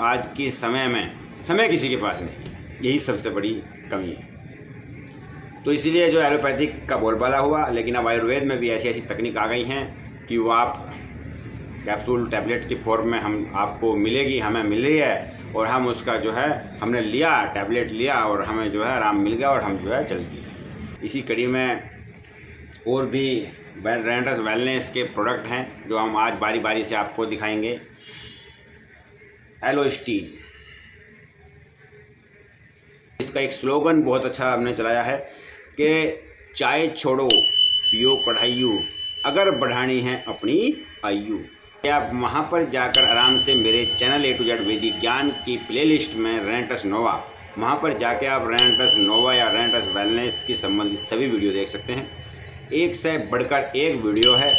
आज के समय में समय किसी के पास नहीं है, यही सबसे बड़ी कमी है। तो इसीलिए जो एलोपैथिक का बोलबाला हुआ, लेकिन अब आयुर्वेद में भी ऐसी ऐसी तकनीक आ गई हैं कि वो आप कैप्सूल टैबलेट की फॉर्म में हम आपको मिलेगी, हमें मिल रही है, और हम उसका जो है हमने लिया, टैबलेट लिया और हमें जो है आराम मिल गया और हम जो है चल दिए। इसी कड़ी में और भी रेनेटस वेलनेस के प्रोडक्ट हैं जो हम आज बारी बारी से आपको दिखाएंगे। एलोस्टीन, इसका एक स्लोगन बहुत अच्छा हमने चलाया है कि चाय छोड़ो पियो कढ़ाइयो, अगर बढ़ानी है अपनी आयु। आप वहाँ पर जाकर आराम से मेरे चैनल A to Z वैदिक ज्ञान की प्लेलिस्ट में रेनेटस नोवा, वहाँ पर जाके आप रेनेटस नोवा या रेनेटस वेलनेस की संबंधित सभी वीडियो देख सकते हैं। एक से बढ़कर एक वीडियो है,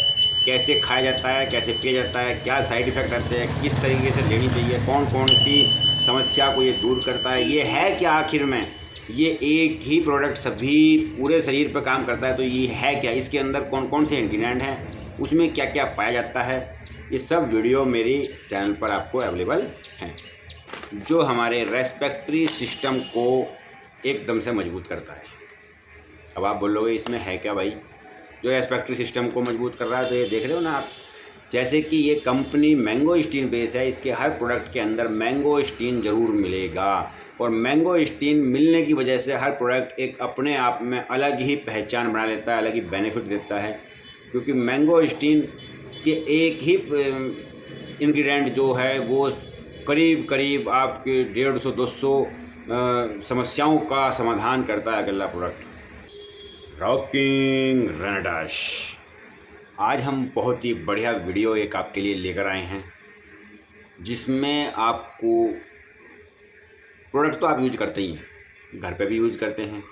कैसे खाया जाता है, कैसे पिया जाता है, क्या साइड इफ़ेक्ट आते हैं, किस तरीके से लेनी चाहिए, कौन कौन सी समस्या को ये दूर करता है, ये है क्या आखिर में, ये एक ही प्रोडक्ट सभी पूरे शरीर पर काम करता है, तो ये है क्या, इसके अंदर कौन कौन से इंग्रेडिएंट हैं, उसमें क्या क्या पाया जाता है, ये सब वीडियो मेरी चैनल पर आपको अवेलेबल हैं, जो हमारे रेस्पिरेटरी सिस्टम को एकदम से मजबूत करता है। अब आप बोलोगे इसमें है क्या भाई जो रेस्पिरेटरी सिस्टम को मजबूत कर रहा है, तो ये देख रहे हो ना आप, जैसे कि ये कंपनी मैंगोस्टीन बेस है, इसके हर प्रोडक्ट के अंदर मैंगोस्टीन ज़रूर मिलेगा, और मैंगोस्टीन मिलने की वजह से हर प्रोडक्ट एक अपने आप में अलग ही पहचान बना लेता है, अलग ही बेनिफिट देता है, क्योंकि मैंगोस्टीन के एक ही इंग्रेडिएंट जो है वो करीब करीब आपके 150-200 समस्याओं का समाधान करता है अगला प्रोडक्ट। रॉकिंग रेनेटस, आज हम बहुत ही बढ़िया वीडियो एक आपके लिए लेकर आए हैं, जिसमें आपको प्रोडक्ट तो आप यूज करते ही हैं, घर पे भी यूज करते हैं,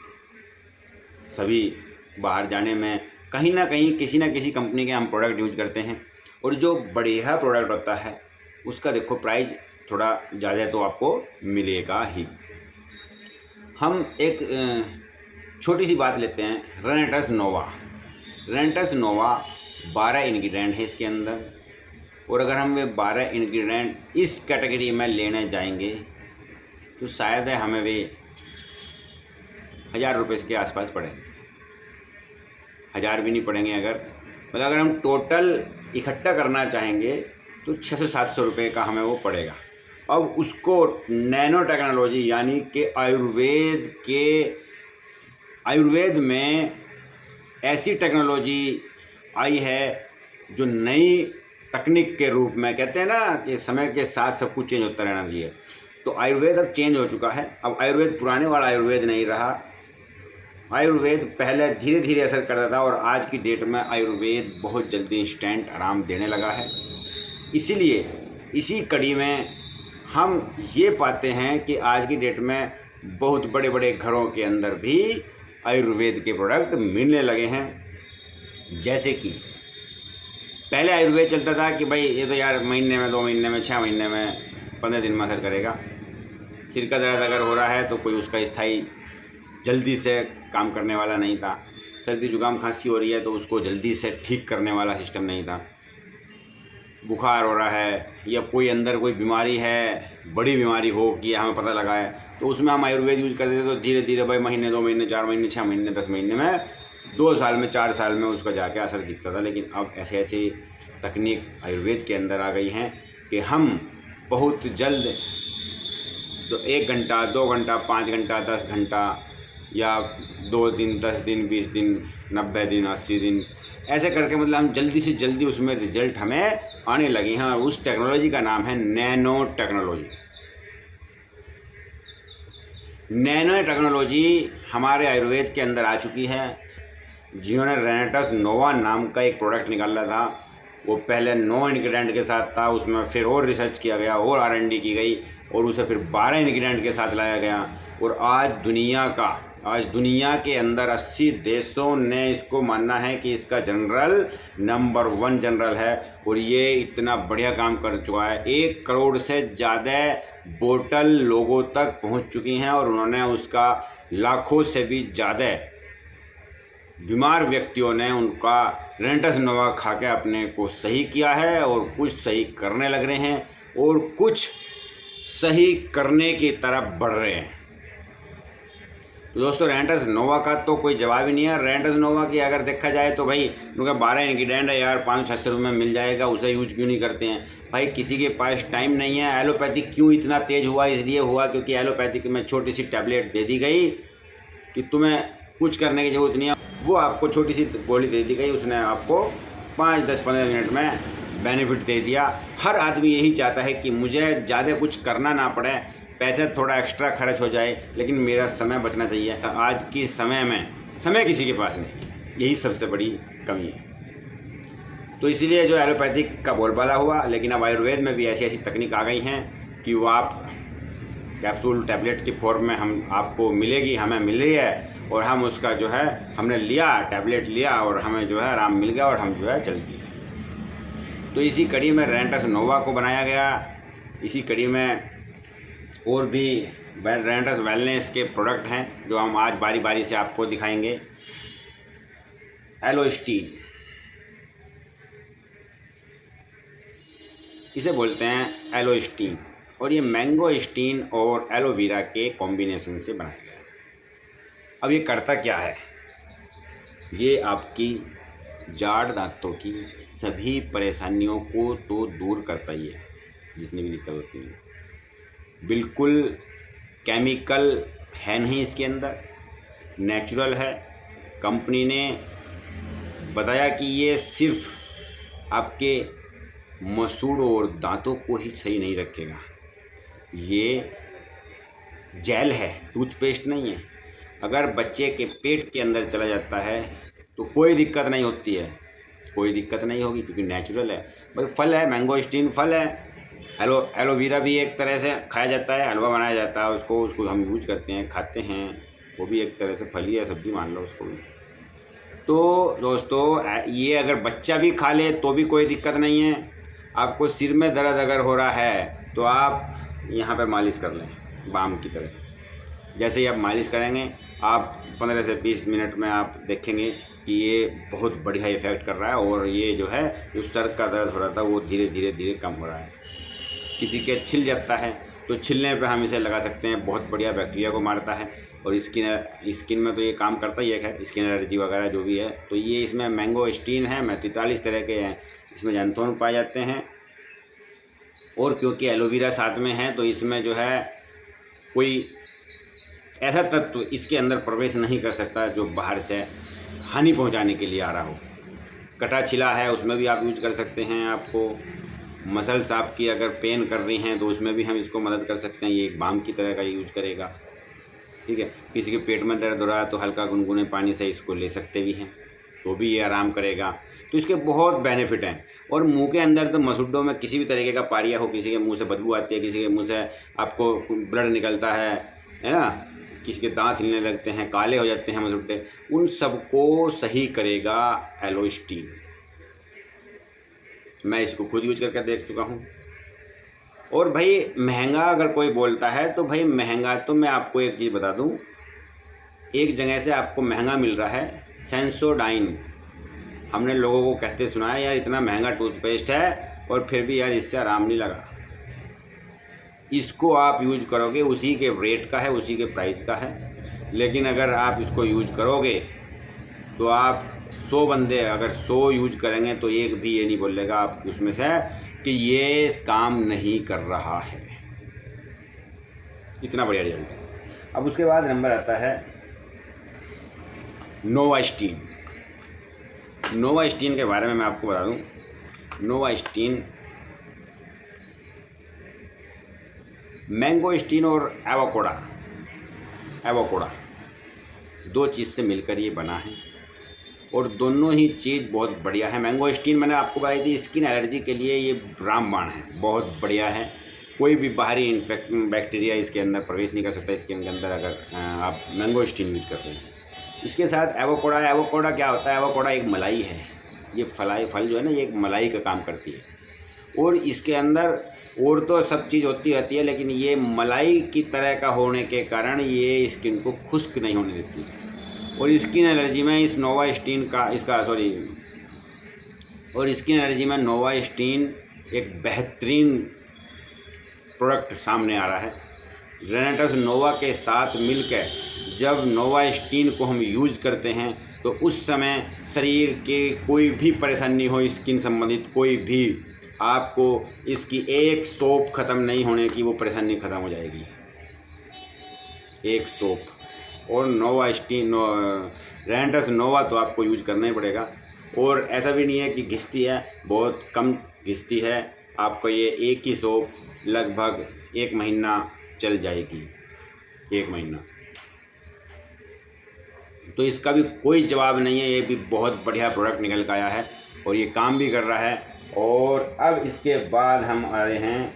सभी बाहर जाने में कहीं ना कहीं किसी ना किसी कंपनी के हम प्रोडक्ट यूज करते हैं, और जो बढ़िया प्रोडक्ट होता है उसका देखो प्राइस थोड़ा ज़्यादा तो आपको मिलेगा ही। हम एक छोटी सी बात लेते हैं, रेनेटस नोवा। रेनेटस नोवा 12 इंग्रेडिएंट है इसके अंदर, और अगर हम वे 12 इंग्रेडिएंट इस कैटेगरी में लेने जाएंगे तो शायद हमें वे 1000 रुपये के आसपास पड़ेंगे, 1000 भी नहीं पड़ेंगे। अगर हम टोटल इकट्ठा करना चाहेंगे तो 600-700 रुपये का हमें वो पड़ेगा। अब उसको नैनो टेक्नोलॉजी यानी कि आयुर्वेद में ऐसी टेक्नोलॉजी आई है जो नई तकनीक के रूप में, कहते हैं ना कि समय के साथ सब कुछ चेंज होता रहना चाहिए, तो आयुर्वेद अब चेंज हो चुका है। अब आयुर्वेद पुराने वाला आयुर्वेद नहीं रहा। आयुर्वेद पहले धीरे धीरे असर करता था, और आज की डेट में आयुर्वेद बहुत जल्दी इंस्टेंट आराम देने लगा है। इसीलिए इसी कड़ी में हम ये पाते हैं कि आज की डेट में बहुत बड़े बड़े घरों के अंदर भी आयुर्वेद के प्रोडक्ट मिलने लगे हैं। जैसे कि पहले आयुर्वेद चलता था कि भाई ये तो यार महीने में, 2 महीने में, 6 महीने में, 15 दिन में असर करेगा। सिर का दर्द अगर हो रहा है तो कोई उसका स्थायी जल्दी से काम करने वाला नहीं था। सर्दी जुकाम खांसी हो रही है तो उसको जल्दी से ठीक करने वाला सिस्टम नहीं था। बुखार हो रहा है या कोई अंदर कोई बीमारी है, बड़ी बीमारी हो कि हमें पता लगा है, तो उसमें हम आयुर्वेद यूज करते थे, तो धीरे धीरे भाई महीने, 2 महीने, 4 महीने, 6 महीने, 10 महीने में, 2 साल में, 4 साल में उसका जाके असर दिखता था। लेकिन अब ऐसे ऐसी तकनीक आयुर्वेद के अंदर आ गई हैं कि हम बहुत जल्द तो 1 घंटा, 2 घंटा, 5 घंटा, 10 घंटा या 2 दिन, 10 दिन, 20 दिन, 90 दिन, 80 दिन, ऐसे करके मतलब हम जल्दी से जल्दी उसमें रिजल्ट हमें आने लगे हैं। उस टेक्नोलॉजी का नाम है नैनो टेक्नोलॉजी। नैनो टेक्नोलॉजी हमारे आयुर्वेद के अंदर आ चुकी है। जिन्होंने रेनेटस नोवा नाम का एक प्रोडक्ट निकाला था, वो पहले 9 इंग्रेडिएंट के साथ था, उसमें फिर और रिसर्च किया गया और R&D की गई और उसे फिर 12 इंग्रेडिएंट के साथ लाया गया, और आज दुनिया के अंदर 80 देशों ने इसको मानना है कि इसका जनरल नंबर 1 जनरल है, और ये इतना बढ़िया काम कर चुका है। 1 करोड़ से ज़्यादा बोतल लोगों तक पहुंच चुकी हैं, और उन्होंने उसका लाखों से भी ज़्यादा बीमार व्यक्तियों ने उनका रेनेटस नोवा खा के अपने को सही किया है, और कुछ सही करने लग रहे हैं, और कुछ सही करने की तरफ बढ़ रहे हैं। तो दोस्तों रेंटस नोवा का तो कोई जवाब ही नहीं है। रेंटस नोवा की अगर देखा जाए तो भाई उनका 12 इंग्रीडिएंट है यार, 500-600 रुपये में मिल जाएगा, उसे यूज क्यों नहीं करते हैं भाई? किसी के पास टाइम नहीं है। एलोपैथिक क्यों इतना तेज़ हुआ? इसलिए हुआ क्योंकि एलोपैथिक में छोटी सी टैबलेट दे दी गई कि तुम्हें कुछ करने की ज़रूरत नहीं है। वो आपको छोटी सी गोली दे दी गई, उसने आपको 5, 10, 15 मिनट में बेनिफिट दे दिया। हर आदमी यही चाहता है कि मुझे ज़्यादा कुछ करना ना पड़े, पैसे थोड़ा एक्स्ट्रा खर्च हो जाए, लेकिन मेरा समय बचना चाहिए। आज के समय में समय किसी के पास नहीं, यही सबसे बड़ी कमी है। तो इसीलिए जो एलोपैथिक का बोलबाला हुआ, लेकिन अब आयुर्वेद में भी ऐसी ऐसी तकनीक आ गई हैं कि वो आप कैप्सूल टैबलेट की फॉर्म में हम आपको मिलेगी, हमें मिल रही है, और हम उसका जो है हमने लिया, टैबलेट लिया और हमें जो है आराम मिल गया और हम जो है चल दिए। तो इसी कड़ी में रेंटस नोवा को बनाया गया। इसी कड़ी में और भी रेंटस वेलनेस के प्रोडक्ट हैं जो हम आज बारी बारी से आपको दिखाएंगे। एलोस्टीन, इसे बोलते हैं एलोस्टीन, और ये मैंगोस्टीन और एलोवेरा के कॉम्बिनेशन से बनाया गया। अब ये करता क्या है? ये आपकी जाड़ दांतों की सभी परेशानियों को तो दूर करता ही है, जितनी भी दिक्कत होती है। बिल्कुल केमिकल है नहीं इसके अंदर, नेचुरल है। कंपनी ने बताया कि ये सिर्फ आपके मसूड़ और दांतों को ही सही नहीं रखेगा, ये जेल है, टूथपेस्ट नहीं है। अगर बच्चे के पेट के अंदर चला जाता है तो कोई दिक्कत नहीं होती है, कोई दिक्कत नहीं होगी क्योंकि नेचुरल है। भाई फल है, मैंगोस्टीन फल है। एलोवेरा भी एक तरह से खाया जाता है, हलवा बनाया जाता है, उसको हम यूज करते हैं, खाते हैं, वो भी एक तरह से फल ही है, सब्जी मान लो उसको भी। तो दोस्तों ये अगर बच्चा भी खा ले तो भी कोई दिक्कत नहीं है। आपको सिर में दर्द अगर हो रहा है तो आप यहाँ पे मालिश कर लें बाम की तरह। जैसे ही आप मालिश करेंगे, आप 15 से 20 मिनट में आप देखेंगे कि ये बहुत बढ़िया इफ़ेक्ट कर रहा है, और ये जो है जो सर का दर्द हो रहा था वो धीरे धीरे कम हो रहा है। किसी के छिल जाता है तो छिलने पे हम इसे लगा सकते हैं, बहुत बढ़िया बैक्टीरिया को मारता है। और स्किन में तो ये काम करता ही है, स्किन एलर्जी वगैरह जो भी है। तो ये इसमें मैंगोस्टीन है, 43 तरह के हैं, इसमें ज़ैंथोन पाए जाते हैं। और क्योंकि एलोवेरा साथ में है तो इसमें जो है कोई ऐसा तत्व इसके अंदर प्रवेश नहीं कर सकता जो बाहर से हानि पहुंचाने के लिए आ रहा हो। कटा छिला है उसमें भी आप यूज कर सकते हैं। आपको मसल्स आपकी अगर पेन कर रही हैं तो उसमें भी हम इसको मदद कर सकते हैं। ये एक बाम की तरह का यूज करेगा, ठीक है। किसी के पेट में दर्द हो रहा है तो हल्का गुनगुने पानी से इसको ले सकते भी हैं, तो भी ये आराम करेगा। तो इसके बहुत बेनिफिट हैं। और मुंह के अंदर तो मसूड़ों में किसी भी तरीके का पारिया हो, किसी के मुंह से बदबू आती है, किसी के मुंह से आपको ब्लड निकलता है ना, किसी के दांत हिलने लगते हैं, काले हो जाते हैं मसूड़े, उन सबको सही करेगा एलोस्टीन। मैं इसको खुद यूज करके देख चुका हूँ। और भाई महंगा अगर कोई बोलता है तो भाई महंगा, तो मैं आपको एक चीज़ बता दूँ, एक जगह से आपको महंगा मिल रहा है सेंसोडाइन। हमने लोगों को कहते सुना है यार इतना महंगा टूथपेस्ट है और फिर भी यार इससे आराम नहीं लगा। इसको आप यूज करोगे, उसी के रेट का है, उसी के प्राइस का है, लेकिन अगर आप इसको यूज करोगे तो आप 100 बंदे अगर 100 यूज करेंगे तो एक भी ये नहीं बोलेगा आप उसमें से कि ये काम नहीं कर रहा है। इतना बढ़िया रिजल्ट है। अब उसके बाद नंबर आता है नोवास्टीन। नोवास्टीन के बारे में मैं आपको बता दूं, नोवास्टीन मैंगोस्टीन और एवोकाडो दो चीज़ से मिलकर ये बना है, और दोनों ही चीज़ बहुत बढ़िया है। मैंगोस्टीन मैंने आपको बताई थी स्किन एलर्जी के लिए ये रामबाण है, बहुत बढ़िया है। कोई भी बाहरी बैक्टीरिया इसके अंदर प्रवेश नहीं कर सकता स्किन के अंदर अगर आप मैंगोस्टीन यूज करते हैं। इसके साथ एवोकाडो क्या होता है? एवोकाडो एक मलाई है। ये फल जो है ना, ये एक मलाई का काम करती है, और इसके अंदर और तो सब चीज़ होती है, लेकिन ये मलाई की तरह का होने के कारण ये स्किन को खुश्क नहीं होने देती। और स्किन एलर्जी में इस नोवास्टीन का और स्किन एलर्जी में नोवास्टीन एक बेहतरीन प्रोडक्ट सामने आ रहा है। रेनेटस नोवा के साथ मिलकर जब नोवास्टिन को हम यूज़ करते हैं तो उस समय शरीर के कोई भी परेशानी हो, स्किन संबंधित कोई भी, आपको इसकी एक सोप ख़त्म नहीं होने की वो परेशानी ख़त्म हो जाएगी। एक सोप और नोवास्टिन रेनेटस नोवा तो आपको यूज करना ही पड़ेगा। और ऐसा भी नहीं है कि घिसती है, बहुत कम घिसती है। आपको ये एक ही सोप लगभग 1 महीना चल जाएगी, 1 महीना। तो इसका भी कोई जवाब नहीं है, ये भी बहुत बढ़िया प्रोडक्ट निकल कर आया है और ये काम भी कर रहा है। और अब इसके बाद हम आ रहे हैं,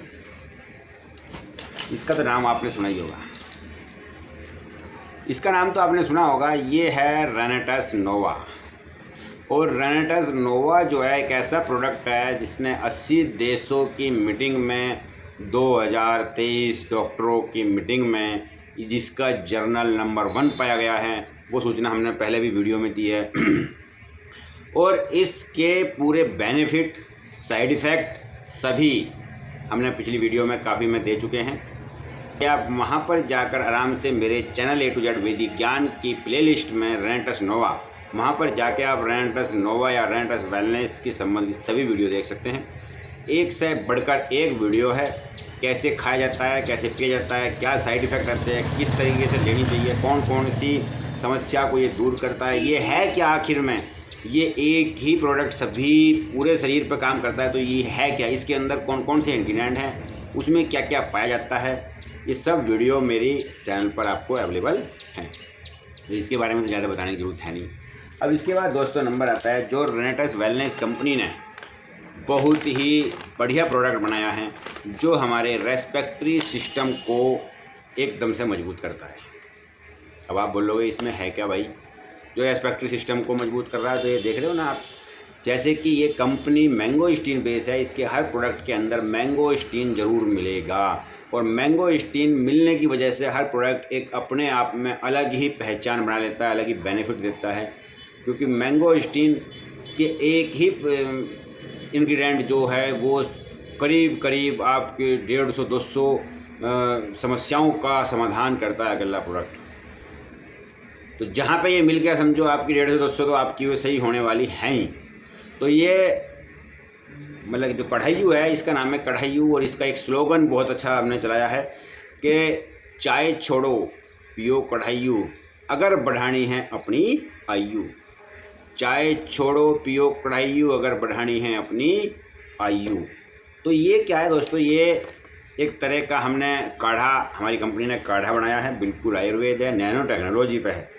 इसका तो नाम आपने सुना ही होगा, इसका नाम तो आपने सुना होगा, ये है रेनेटस नोवा। और रेनेटस नोवा जो है एक ऐसा प्रोडक्ट है जिसने 80 देशों की मीटिंग में 2023 डॉक्टरों की मीटिंग में जिसका जर्नल नंबर 1 पाया गया है। वो सूचना हमने पहले भी वीडियो में दी है। और इसके पूरे बेनिफिट, साइड इफ़ेक्ट सभी हमने पिछली वीडियो में काफ़ी में दे चुके हैं। आप वहाँ पर जाकर आराम से मेरे चैनल A to Z वैदिक ज्ञान की प्लेलिस्ट में रेनेटस नोवा, वहाँ पर जाके आप रेनेटस नोवा या रेनेटस वेलनेस की संबंधित सभी वीडियो देख सकते हैं। एक से बढ़कर एक वीडियो है, कैसे खाया जाता है, कैसे पिया जाता है, क्या साइड इफ़ेक्ट रहते हैं, किस तरीके से लेनी चाहिए, कौन कौन सी समस्या को ये दूर करता है, ये है क्या आखिर में, ये एक ही प्रोडक्ट सभी पूरे शरीर पर काम करता है तो ये है क्या, इसके अंदर कौन कौन से इंग्रेडिएंट हैं, उसमें क्या क्या पाया जाता है, ये सब वीडियो मेरी चैनल पर आपको अवेलेबल हैं। तो इसके बारे में तो ज़्यादा बताने की ज़रूरत है नहीं। अब इसके बाद दोस्तों नंबर आता है जो रेनेटस वेलनेस कंपनी ने बहुत ही बढ़िया प्रोडक्ट बनाया है जो हमारे रेस्पिरेटरी सिस्टम को एकदम से मजबूत करता है। अब आप बोलोगे इसमें है क्या भाई जो रेस्पिरेटरी सिस्टम को मजबूत कर रहा है, तो ये देख रहे हो ना आप, जैसे कि ये कंपनी मैंगोस्टीन बेस है, इसके हर प्रोडक्ट के अंदर मैंगोस्टीन ज़रूर मिलेगा। और मैंगोस्टीन मिलने की वजह से हर प्रोडक्ट एक अपने आप में अलग ही पहचान बना लेता है, अलग ही बेनिफिट देता है। क्योंकि मैंगोस्टीन के एक ही इंग्रेडिएंट जो है वो करीब करीब आपके 150-200 समस्याओं का समाधान करता है अगला प्रोडक्ट। तो जहाँ पे ये मिल गया समझो आपकी 150-200 तो आपकी वो सही होने वाली हैं ही। तो ये मतलब जो कढ़ाइयू है, इसका नाम है कढ़ाइयू और इसका एक स्लोगन बहुत अच्छा हमने चलाया है कि चाय छोड़ो पियो कढ़ाइयू, अगर बढ़ानी है अपनी आयु। चाय छोड़ो पियो कढ़ाइयू, अगर बढ़ानी है अपनी आयु। तो ये क्या है दोस्तों, ये एक तरह का हमने काढ़ा, हमारी कंपनी ने काढ़ा बनाया है, बिल्कुल आयुर्वेद है, नैनो टेक्नोलॉजी पे है,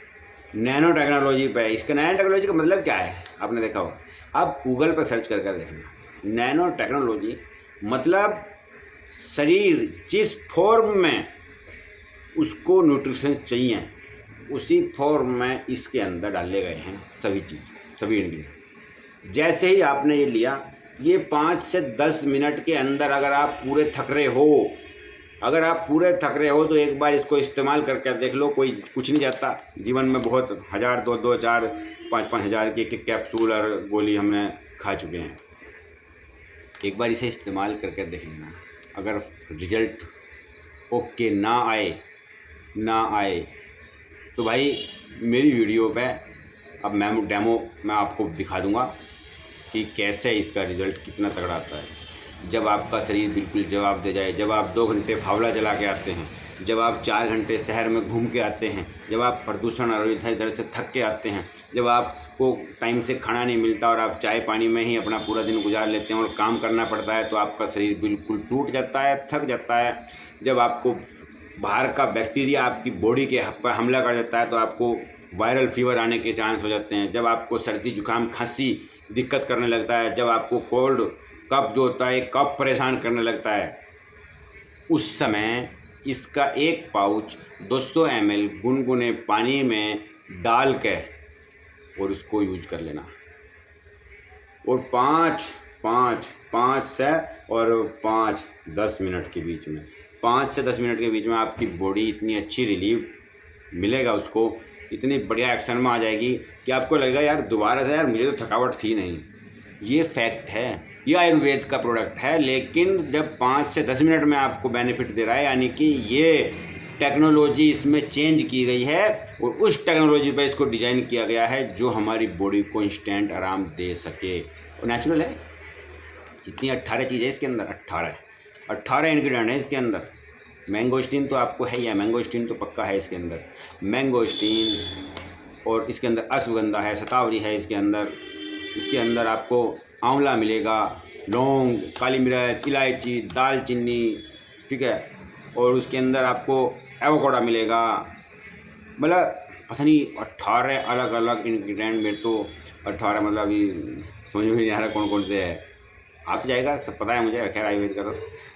नैनो टेक्नोलॉजी पे है। इसका नैनो टेक्नोलॉजी का मतलब क्या है आपने देखा हो, आप गूगल पर सर्च करके देखना। नैनो टेक्नोलॉजी मतलब शरीर जिस फॉर्म में उसको न्यूट्रिशन चाहिए उसी फॉर्म में इसके अंदर डाले गए हैं सभी चीज़, सभी इंग्रेडिएंट। जैसे ही आपने ये लिया, ये 5 से 10 मिनट के अंदर अगर आप पूरे थक रहे हो, तो एक बार इसको इस्तेमाल करके देख लो, कोई कुछ नहीं जाता। जीवन में बहुत 1000, 2-2, 4, 5-5 हज़ार के कैप्सूल और गोली हमने खा चुके हैं। एक बार इसे इस्तेमाल करके देख लेना, अगर रिजल्ट ओके ना आए तो भाई मेरी वीडियो पे अब मैं डेमो मैं आपको दिखा दूंगा कि कैसे इसका रिज़ल्ट कितना तगड़ा आता है। जब आपका शरीर बिल्कुल जवाब दे जाए, जब आप 2 घंटे फावला चला के आते हैं, जब आप 4 घंटे शहर में घूम के आते हैं, जब आप प्रदूषण और इधर से थक के आते हैं, जब आपको टाइम से खाना नहीं मिलता और आप चाय पानी में ही अपना पूरा दिन गुजार लेते हैं और काम करना पड़ता है, तो आपका शरीर बिल्कुल टूट जाता है, थक जाता है। जब आपको बाहर का बैक्टीरिया आपकी बॉडी के पर हमला कर देता है तो आपको वायरल फीवर आने के चांस हो जाते हैं। जब आपको सर्दी जुकाम खांसी दिक्कत करने लगता है, जब आपको कोल्ड कफ जो होता है कफ परेशान करने लगता है, उस समय इसका एक पाउच 200 ml गुनगुने पानी में डाल के और उसको यूज कर लेना। और 5 से 10 मिनट के बीच में, 5 से 10 मिनट के बीच में आपकी बॉडी इतनी अच्छी रिलीफ मिलेगा, उसको इतनी बढ़िया एक्शन में आ जाएगी कि आपको लगेगा यार दोबारा से यार मुझे तो थकावट थी नहीं। ये फैक्ट है। ये आयुर्वेद का प्रोडक्ट है, लेकिन जब 5 से 10 मिनट में आपको बेनिफिट दे रहा है, यानी कि ये टेक्नोलॉजी इसमें चेंज की गई है और उस टेक्नोलॉजी पर इसको डिज़ाइन किया गया है जो हमारी बॉडी को इंस्टेंट आराम दे सके और नेचुरल है। जितनी 18 चीज़ें इसके अंदर, 18 इंग्रेडिएंट है इसके अंदर। मैंगोस्टीन तो आपको है ही है, मैंगोस्टीन तो पक्का है इसके अंदर, मैंगोस्टीन। और इसके अंदर अश्वगंधा है, शतावरी है इसके अंदर आपको आंवला मिलेगा, लौंग, काली मिर्च, इलायची, दालचीनी, ठीक है। और उसके अंदर आपको एवोकाडो मिलेगा। मतलब पता नहीं 18 अलग अलग इंग्रेडिएंट में, तो 18 मतलब अभी समझ में नहीं आ रहा कौन कौन से है। आ तो जाएगा, सब पता है मुझे, खैर आयुर्वेद का तो,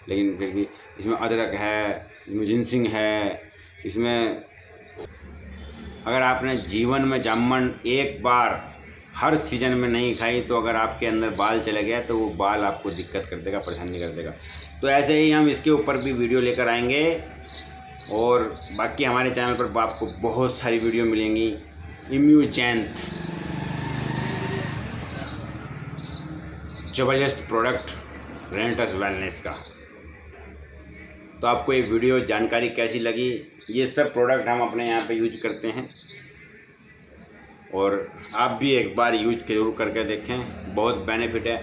लेकिन फिर भी इसमें अदरक है, इसमें जिनसिंग है, इसमें अगर आपने जीवन में जामुन एक बार हर सीजन में नहीं खाई तो अगर आपके अंदर बाल चले गया तो वो बाल आपको दिक्कत कर देगा, परेशानी कर देगा। तो ऐसे ही हम इसके ऊपर भी वीडियो लेकर आएंगे और बाकी हमारे चैनल पर आपको बहुत सारी वीडियो मिलेंगी। इम्यूजेंथ ज़बरदस्त प्रोडक्ट रेनेटस वेलनेस का। तो आपको ये वीडियो जानकारी कैसी लगी? ये सब प्रोडक्ट हम अपने यहाँ पे यूज करते हैं और आप भी एक बार यूज जरूर करके देखें, बहुत बेनिफिट है।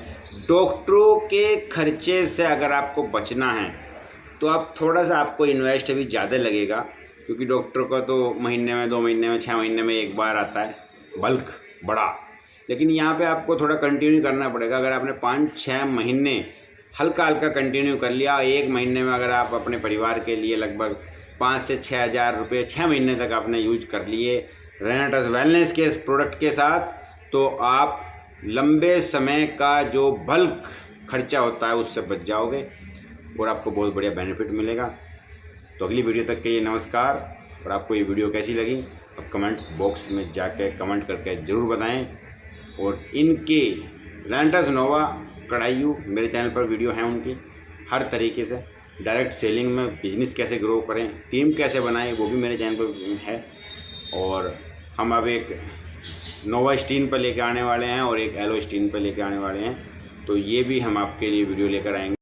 डॉक्टरों के खर्चे से अगर आपको बचना है तो आप थोड़ा सा, आपको इन्वेस्ट भी ज़्यादा लगेगा, क्योंकि डॉक्टर का तो महीने में, 2 महीने में, 6 महीने में एक बार आता है बल्क बड़ा। लेकिन यहाँ पे आपको थोड़ा कंटिन्यू करना पड़ेगा। अगर आपने 5-6 महीने हल्का हल्का कंटिन्यू कर लिया, 1 महीने में अगर आप अपने परिवार के लिए लगभग 5 से 6 हज़ार रुपये 6 महीने तक आपने यूज कर लिए रेनेटस वेलनेस के इस प्रोडक्ट के साथ, तो आप लंबे समय का जो बल्क खर्चा होता है उससे बच जाओगे और आपको बहुत बढ़िया बेनिफिट मिलेगा। तो अगली वीडियो तक के लिए नमस्कार। और आपको ये वीडियो कैसी लगी अब कमेंट बॉक्स में जाके कमेंट करके ज़रूर बताएं। और इनके रेनेटस नोवा कढ़ाइयों मेरे चैनल पर वीडियो हैं उनकी, हर तरीके से डायरेक्ट सेलिंग में बिजनेस कैसे ग्रो करें, टीम कैसे बनाएं, वो भी मेरे चैनल पर है। और हम अब एक नोवा स्टीन पर लेकर आने वाले हैं और एक एलो स्टीन पर लेकर आने वाले हैं, तो ये भी हम आपके लिए वीडियो लेकर आएंगे।